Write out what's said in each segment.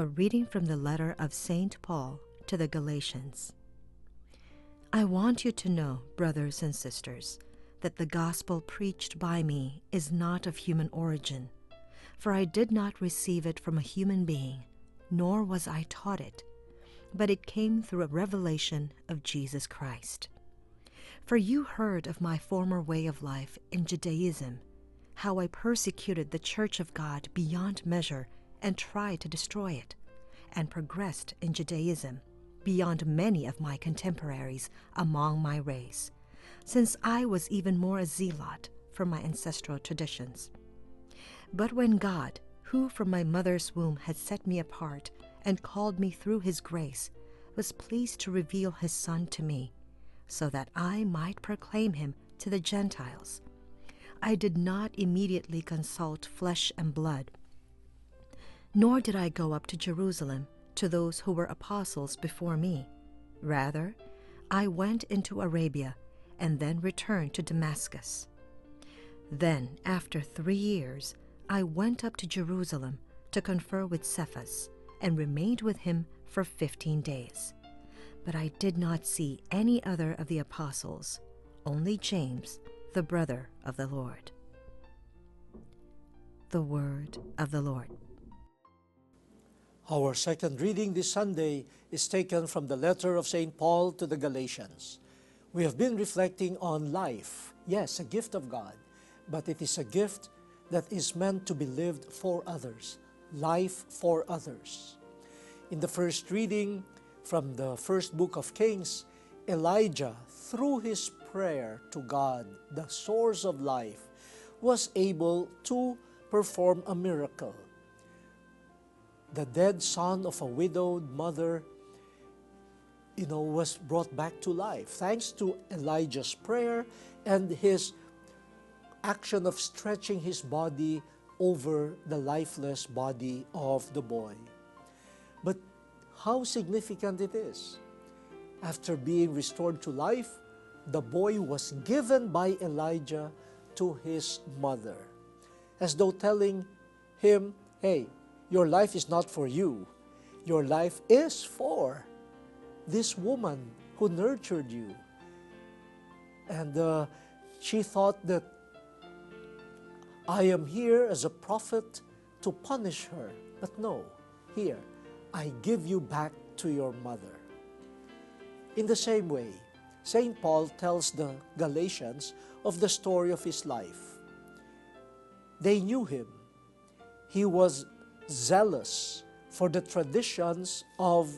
A reading from the letter of St. Paul to the Galatians. I want you to know, brothers and sisters, that the gospel preached by me is not of human origin, for I did not receive it from a human being, nor was I taught it, but it came through a revelation of Jesus Christ. For you heard of my former way of life in Judaism, how I persecuted the church of God beyond measure and tried to destroy it, and progressed in Judaism beyond many of my contemporaries among my race, since I was even more a zealot for my ancestral traditions. But when God, who from my mother's womb had set me apart and called me through his grace, was pleased to reveal his Son to me, so that I might proclaim him to the Gentiles, I did not immediately consult flesh and blood, nor did I go up to Jerusalem to those who were apostles before me. Rather, I went into Arabia and then returned to Damascus. Then, after 3 years, I went up to Jerusalem to confer with Cephas and remained with him for 15 days. But I did not see any other of the apostles, only James, the brother of the Lord. The word of the Lord. Our second reading this Sunday is taken from the letter of St. Paul to the Galatians. We have been reflecting on life. Yes, a gift of God, but it is a gift that is meant to be lived for others. Life for others. In the first reading from the first book of Kings, Elijah, through his prayer to God, the source of life, was able to perform a miracle. The dead son of a widowed mother, was brought back to life thanks to Elijah's prayer and his action of stretching his body over the lifeless body of the boy. But how significant it is. After being restored to life, the boy was given by Elijah to his mother, as though telling him, hey, your life is not for you. Your life is for this woman who nurtured you. And she thought that I am here as a prophet to punish her. But no, here, I give you back to your mother. In the same way, St. Paul tells the Galatians of the story of his life. They knew him. He was zealous for the traditions of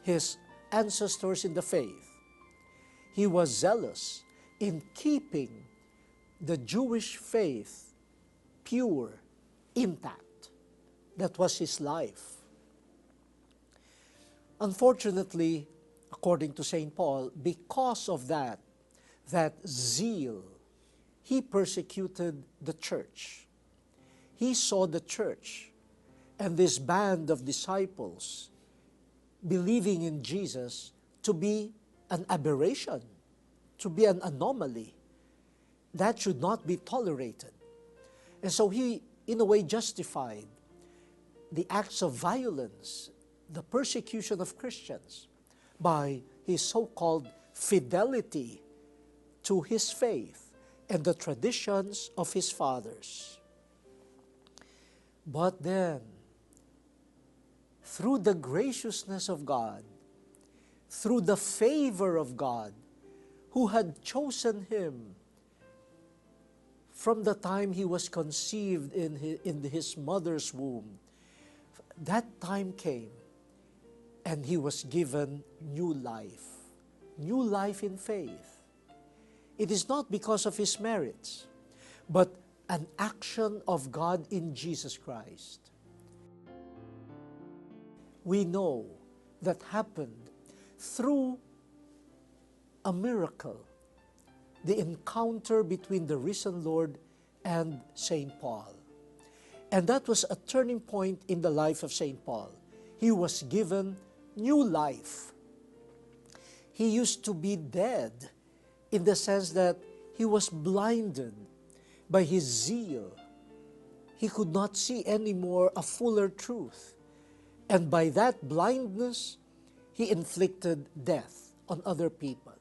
his ancestors in the faith. He was zealous in keeping the Jewish faith pure, intact. That was his life. Unfortunately, according to St. Paul, because of that zeal, he persecuted the church. He saw the church and this band of disciples believing in Jesus to be an aberration, to be an anomaly. That should not be tolerated. And so he, in a way, justified the acts of violence, the persecution of Christians, by his so-called fidelity to his faith and the traditions of his fathers. But then, through the graciousness of God, through the favor of God, who had chosen him from the time he was conceived in his mother's womb, that time came and he was given new life in faith. It is not because of his merits, but an action of God in Jesus Christ. We know that happened through a miracle, the encounter between the risen Lord and St. Paul. And that was a turning point in the life of St. Paul. He was given new life. He used to be dead in the sense that he was blinded by his zeal. He could not see anymore a fuller truth. And by that blindness, he inflicted death on other people.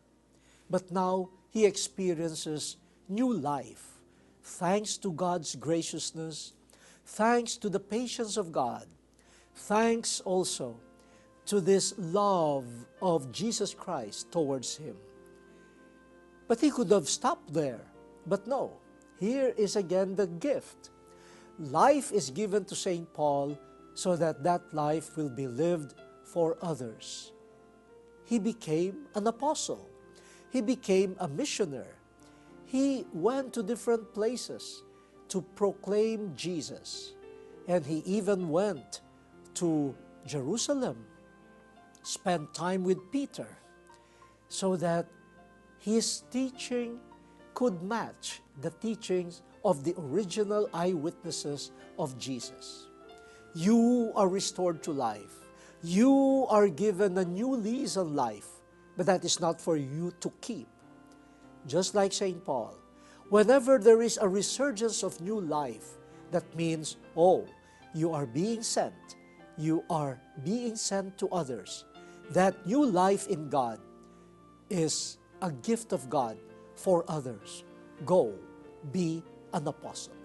But now he experiences new life, thanks to God's graciousness, thanks to the patience of God, thanks also to this love of Jesus Christ towards him. But he could have stopped there. But no, here is again the gift. Life is given to St. Paul so that that life will be lived for others. He became an apostle. He became a missionary. He went to different places to proclaim Jesus. And he even went to Jerusalem, spent time with Peter, so that his teaching could match the teachings of the original eyewitnesses of Jesus. You are restored to life. You are given a new lease on life, but that is not for you to keep. Just like St. Paul, whenever there is a resurgence of new life, that means, oh, you are being sent. You are being sent to others. That new life in God is a gift of God for others. Go, be an apostle.